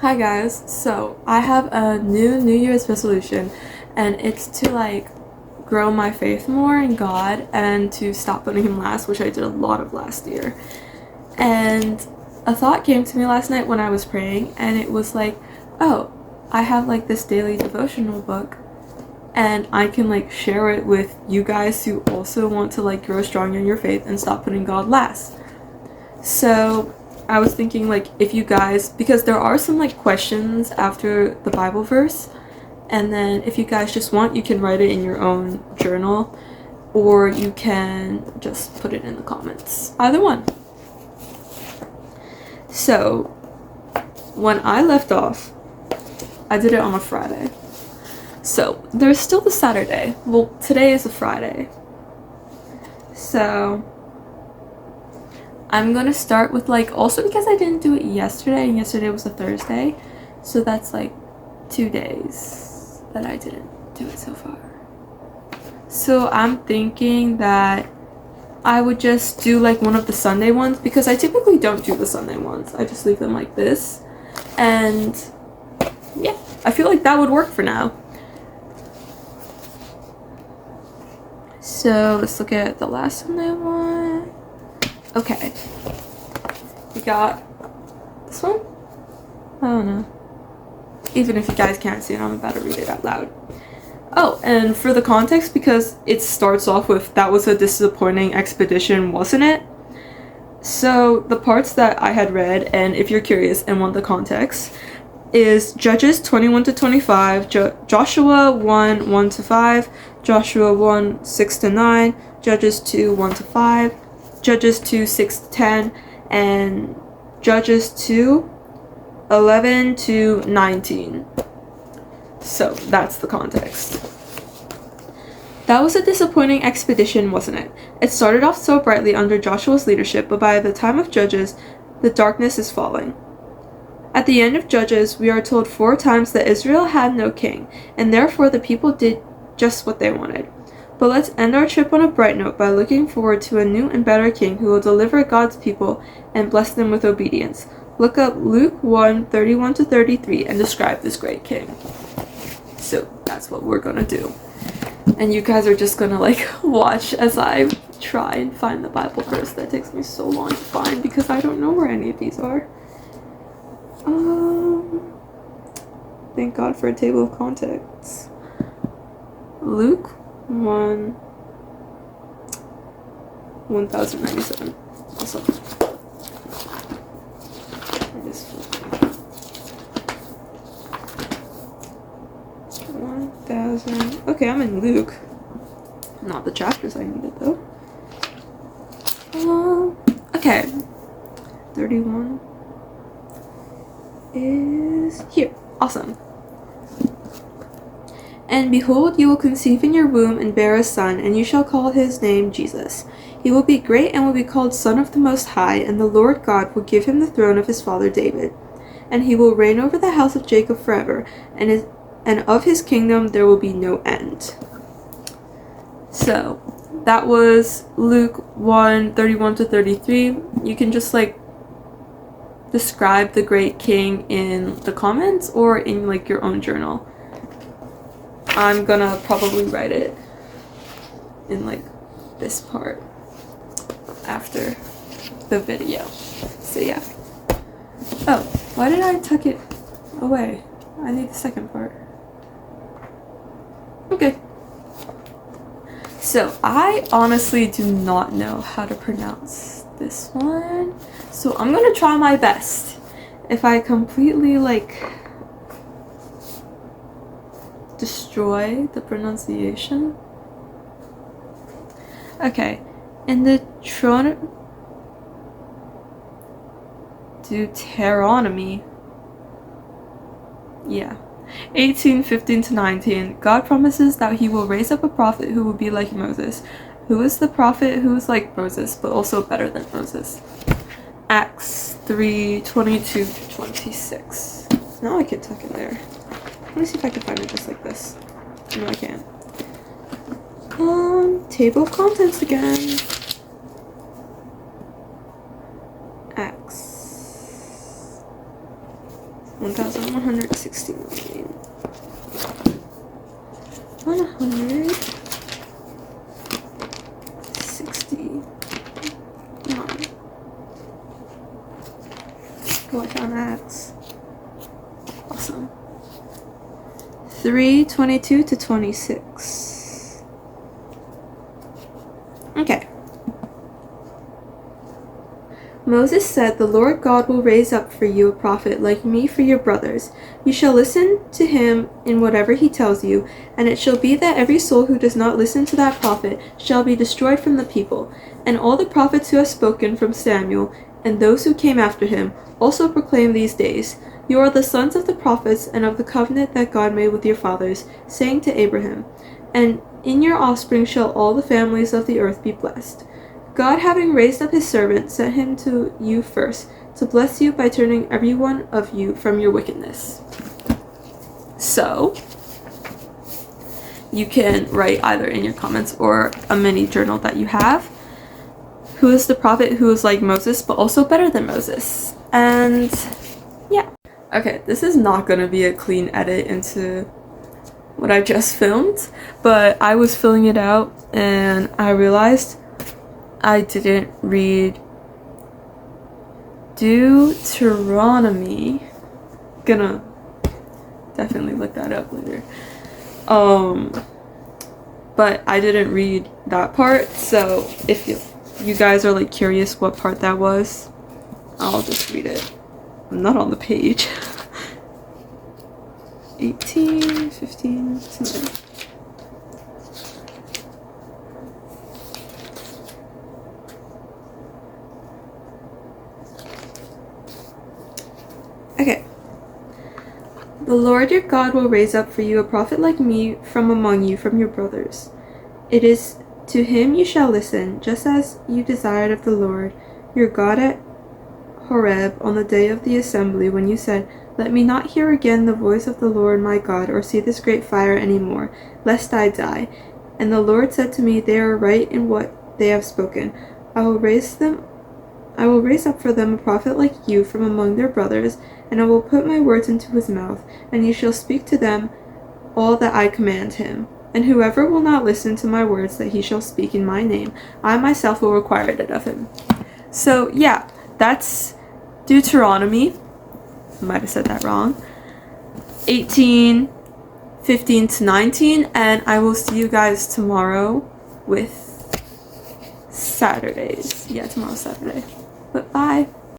Hi guys, so I have a New Year's resolution, and it's to grow my faith more in God and to stop putting him last, which I did a lot of last year. And a thought came to me last night when I was praying, and it was like, oh, I have this daily devotional book, and I can share it with you guys who also want to grow strong in your faith and stop putting God last. So I was thinking if you guys, because there are some questions after the Bible verse, and then if you guys just want, you can write it in your own journal, or you can just put it in the comments. Either one. So when I left off, I did it on a Friday. So there's still the Saturday. Well, today is a Friday. So I'm gonna start with also because I didn't do it yesterday, and yesterday was a Thursday, so that's 2 days that I didn't do it so far. So I'm thinking that I would just do one of the Sunday ones, because I typically don't do the Sunday ones. I just leave them like this, and yeah, I feel like that would work for now. So let's look at the last Sunday one. Okay, we got this one. I don't know. Even if you guys can't see it, I'm about to read it out loud. Oh, and for the context, because it starts off with, that was a disappointing expedition, wasn't it? So the parts that I had read, and if you're curious and want the context, is Judges 21-25, Joshua 1:1-5, Joshua 1:6-9, Judges 2:1-5, Judges 2:6-10, and Judges 2:11-19. So that's the context. That was a disappointing expedition, wasn't it? It started off so brightly under Joshua's leadership, but by the time of Judges, the darkness is falling. At the end of Judges, we are told 4 times that Israel had no king, and therefore the people did just what they wanted. But let's end our trip on a bright note by looking forward to a new and better king who will deliver God's people and bless them with obedience. Look up Luke 1:31-33 and describe this great king. So that's what we're gonna do. And you guys are just gonna watch as I try and find the Bible verse that takes me so long to find, because I don't know where any of these are. Thank God for a table of contents. Luke 1097. Awesome. It is 1000. Okay, I'm in Luke. Not the chapters I needed though. Okay. 31 is here. Awesome. And behold, you will conceive in your womb and bear a son, and you shall call his name Jesus. He will be great and will be called Son of the Most High, and the Lord God will give him the throne of his father David. And he will reign over the house of Jacob forever, and of his kingdom there will be no end. So that was Luke 1:31-33. You can just describe the great king in the comments or in your own journal. I'm gonna probably write it in this part after the video. So yeah. Oh, why did I tuck it away? I need the second part. Okay. So I honestly do not know how to pronounce this one, so I'm gonna try my best. If I completely destroy the pronunciation. Okay, in the Deuteronomy, yeah, 18:15-19, God promises that he will raise up a prophet who will be like Moses. Who is the prophet who is like Moses, but also better than Moses? Acts 3:22-26. Now I can tuck it there. Let me see if I can find it just like this. No, I can't. Table of contents again. Acts 1,169. 169. Oh, I found that. Awesome. 3:22 to 26. Okay. Moses said, "The Lord God will raise up for you a prophet like me for your brothers. You shall listen to him in whatever he tells you, and it shall be that every soul who does not listen to that prophet shall be destroyed from the people. And all the prophets who have spoken from Samuel, and those who came after him, also proclaim these days, 'You are the sons of the prophets and of the covenant that God made with your fathers, saying to Abraham, and in your offspring shall all the families of the earth be blessed.' God, having raised up his servant, sent him to you first, to bless you by turning every one of you from your wickedness." So, you can write either in your comments or a mini journal that you have, who is the prophet who is like Moses, but also better than Moses. And yeah. Okay, this is not gonna be a clean edit into what I just filmed, but I was filling it out and I realized I didn't read Deuteronomy. Gonna definitely look that up later. But I didn't read that part, so if you guys are like curious what part that was, I'll just read it. I'm not on the page. 18, 15, 16. Okay. "The Lord your God will raise up for you a prophet like me from among you, from your brothers. It is to him you shall listen, just as you desired of the Lord your God at Horeb on the day of the assembly, when you said, 'Let me not hear again the voice of the Lord my God, or see this great fire any more, lest I die.' And the Lord said to me, 'They are right in what they have spoken. I will raise up for them a prophet like you from among their brothers, and I will put my words into his mouth, and he shall speak to them all that I command him. And whoever will not listen to my words that he shall speak in my name, I myself will require it of him.'" So yeah, that's Deuteronomy. I might have said that wrong. 18, 15 to 19, and I will see you guys tomorrow with Saturdays. Yeah, tomorrow's Saturday. But bye.